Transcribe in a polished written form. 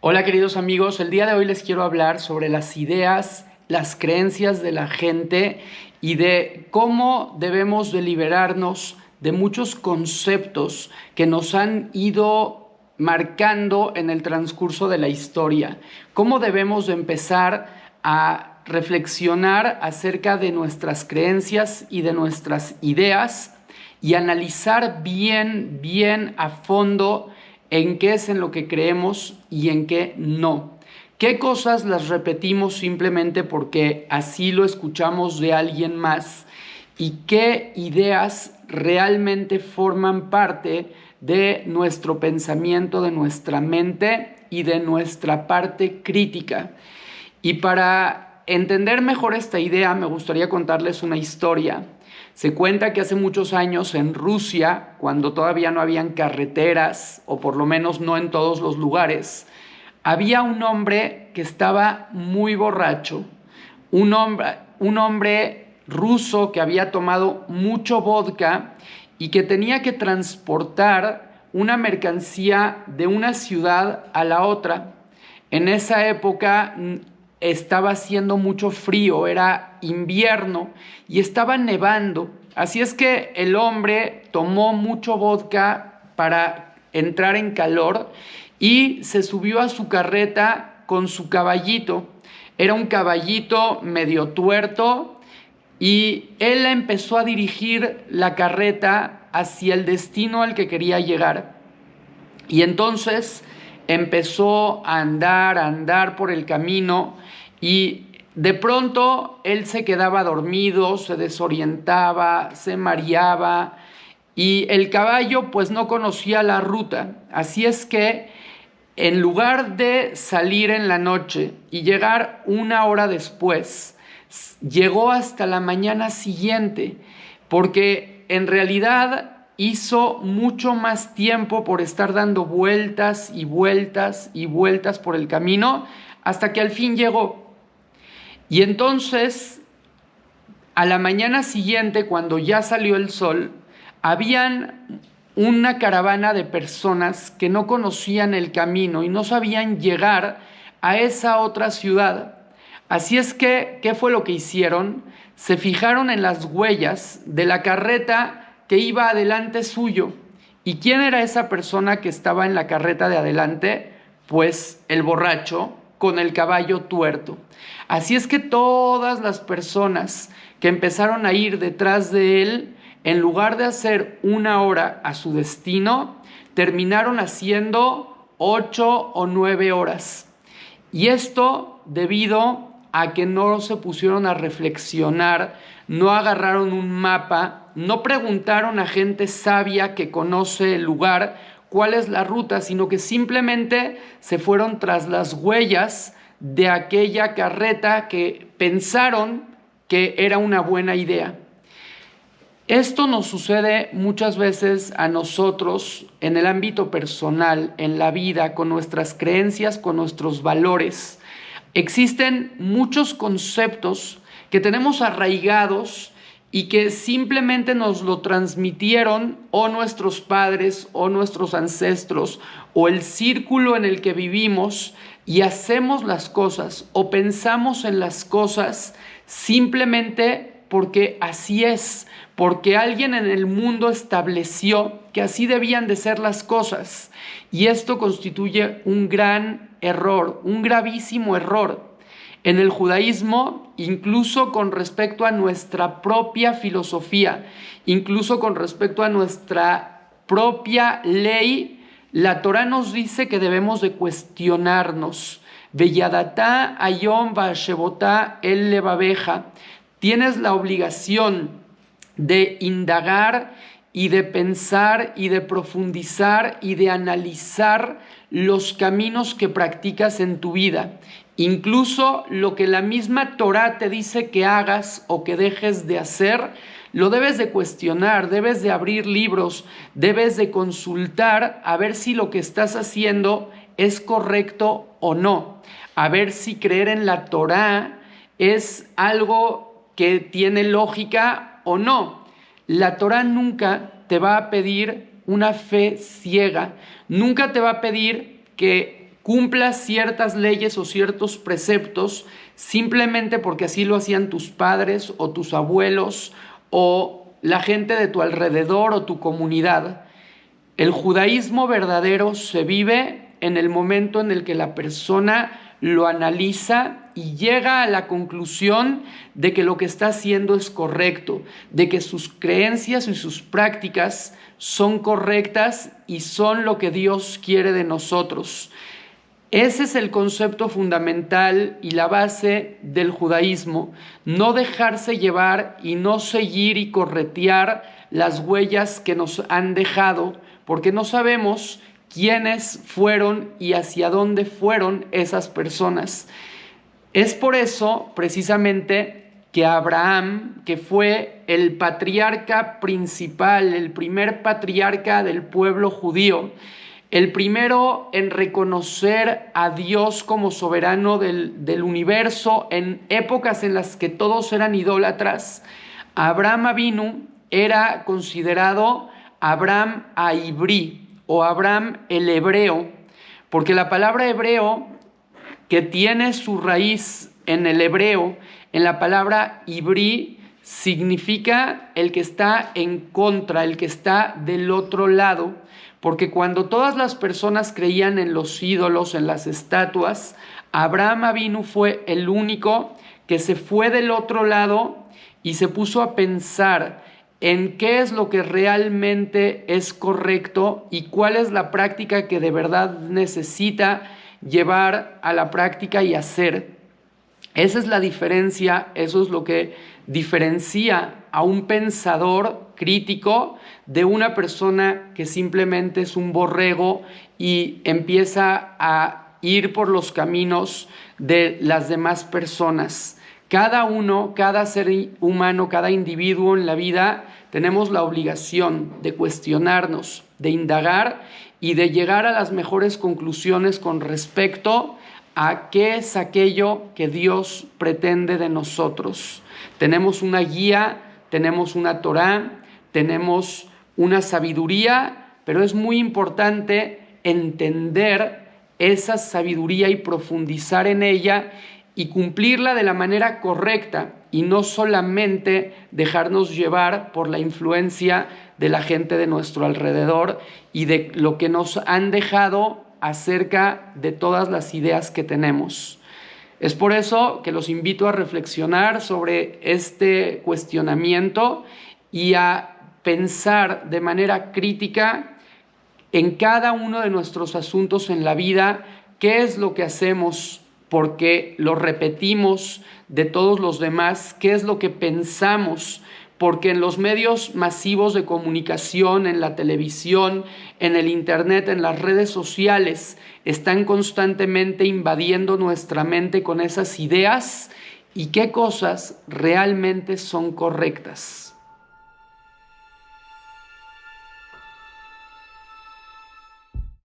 Hola queridos amigos, el día de hoy les quiero hablar sobre las ideas, las creencias de la gente y de cómo debemos de liberarnos de muchos conceptos que nos han ido marcando en el transcurso de la historia. Cómo debemos de empezar a reflexionar acerca de nuestras creencias y de nuestras ideas y analizar bien a fondo en qué es en lo que creemos y en qué no. ¿Qué cosas las repetimos simplemente porque así lo escuchamos de alguien más? ¿Y qué ideas realmente forman parte de nuestro pensamiento, de nuestra mente y de nuestra parte crítica? Y para entender mejor esta idea, me gustaría contarles una historia. Se cuenta que hace muchos años en Rusia, cuando todavía no habían carreteras, o por lo menos no en todos los lugares, había un hombre que estaba muy borracho, un hombre ruso que había tomado mucho vodka y que tenía que transportar una mercancía de una ciudad a la otra. En esa época estaba haciendo mucho frío, era invierno y estaba nevando. Así es que el hombre tomó mucho vodka para entrar en calor y se subió a su carreta con su caballito. Era un caballito medio tuerto y él empezó a dirigir la carreta hacia el destino al que quería llegar. Y entonces empezó a andar por el camino y de pronto él se quedaba dormido, se desorientaba, se mareaba y el caballo pues no conocía la ruta. Así es que en lugar de salir en la noche y llegar una hora después, llegó hasta la mañana siguiente, porque en realidad hizo mucho más tiempo por estar dando vueltas y vueltas y vueltas por el camino, hasta que al fin llegó. Y entonces, a la mañana siguiente, cuando ya salió el sol, habían una caravana de personas que no conocían el camino y no sabían llegar a esa otra ciudad. Así es que, ¿qué fue lo que hicieron? Se fijaron en las huellas de la carreta que iba adelante suyo. ¿Y quién era esa persona que estaba en la carreta de adelante? Pues el borracho con el caballo tuerto. Así es que todas las personas que empezaron a ir detrás de él, en lugar de hacer una hora a su destino, terminaron haciendo 8 o 9 horas. Y esto debido a que no se pusieron a reflexionar, no agarraron un mapa, no preguntaron a gente sabia que conoce el lugar cuál es la ruta, sino que simplemente se fueron tras las huellas de aquella carreta que pensaron que era una buena idea. Esto nos sucede muchas veces a nosotros en el ámbito personal, en la vida, con nuestras creencias, con nuestros valores. Existen muchos conceptos que tenemos arraigados y que simplemente nos lo transmitieron o nuestros padres o nuestros ancestros o el círculo en el que vivimos, y hacemos las cosas o pensamos en las cosas simplemente porque así es, porque alguien en el mundo estableció que así debían de ser las cosas. Y esto constituye un gran error, un gravísimo error. En el judaísmo, incluso con respecto a nuestra propia filosofía, incluso con respecto a nuestra propia ley, la Torá nos dice que debemos de cuestionarnos. Veyadatá ayom vashevotá el levabeja. Tienes la obligación de indagar y de pensar y de profundizar y de analizar los caminos que practicas en tu vida. Incluso lo que la misma Torá te dice que hagas o que dejes de hacer, lo debes de cuestionar, debes de abrir libros, debes de consultar a ver si lo que estás haciendo es correcto o no, a ver si creer en la Torá es algo que tiene lógica o no. La Torá nunca te va a pedir una fe ciega, nunca te va a pedir que cumplas ciertas leyes o ciertos preceptos simplemente porque así lo hacían tus padres o tus abuelos o la gente de tu alrededor o tu comunidad. El judaísmo verdadero se vive en el momento en el que la persona lo analiza y llega a la conclusión de que lo que está haciendo es correcto, de que sus creencias y sus prácticas son correctas y son lo que Dios quiere de nosotros. Ese es el concepto fundamental y la base del judaísmo, no dejarse llevar y no seguir y corretear las huellas que nos han dejado, porque no sabemos quiénes fueron y hacia dónde fueron esas personas. Es por eso, precisamente, que Abraham, que fue el patriarca principal, el primer patriarca del pueblo judío, el primero en reconocer a Dios como soberano del universo en épocas en las que todos eran idólatras, Abraham Avinu era considerado Abraham Aibrí o Abraham el hebreo, porque la palabra hebreo, que tiene su raíz en el hebreo, en la palabra ibrí, significa el que está en contra, el que está del otro lado, porque cuando todas las personas creían en los ídolos, en las estatuas, Abraham Avinu fue el único que se fue del otro lado y se puso a pensar en qué es lo que realmente es correcto y cuál es la práctica que de verdad necesita llevar a la práctica y hacer. Esa es la diferencia, eso es lo que diferencia a un pensador crítico de una persona que simplemente es un borrego y empieza a ir por los caminos de las demás personas. Cada uno, cada ser humano, cada individuo en la vida, tenemos la obligación de cuestionarnos, de indagar y de llegar a las mejores conclusiones con respecto a qué es aquello que Dios pretende de nosotros. Tenemos una guía, tenemos una Torá, tenemos una sabiduría, pero es muy importante entender esa sabiduría y profundizar en ella y cumplirla de la manera correcta y no solamente dejarnos llevar por la influencia de la gente de nuestro alrededor y de lo que nos han dejado acerca de todas las ideas que tenemos. Es por eso que los invito a reflexionar sobre este cuestionamiento y a pensar de manera crítica en cada uno de nuestros asuntos en la vida, qué es lo que hacemos porque lo repetimos de todos los demás, qué es lo que pensamos, porque en los medios masivos de comunicación, en la televisión, en el internet, en las redes sociales, están constantemente invadiendo nuestra mente con esas ideas y qué cosas realmente son correctas.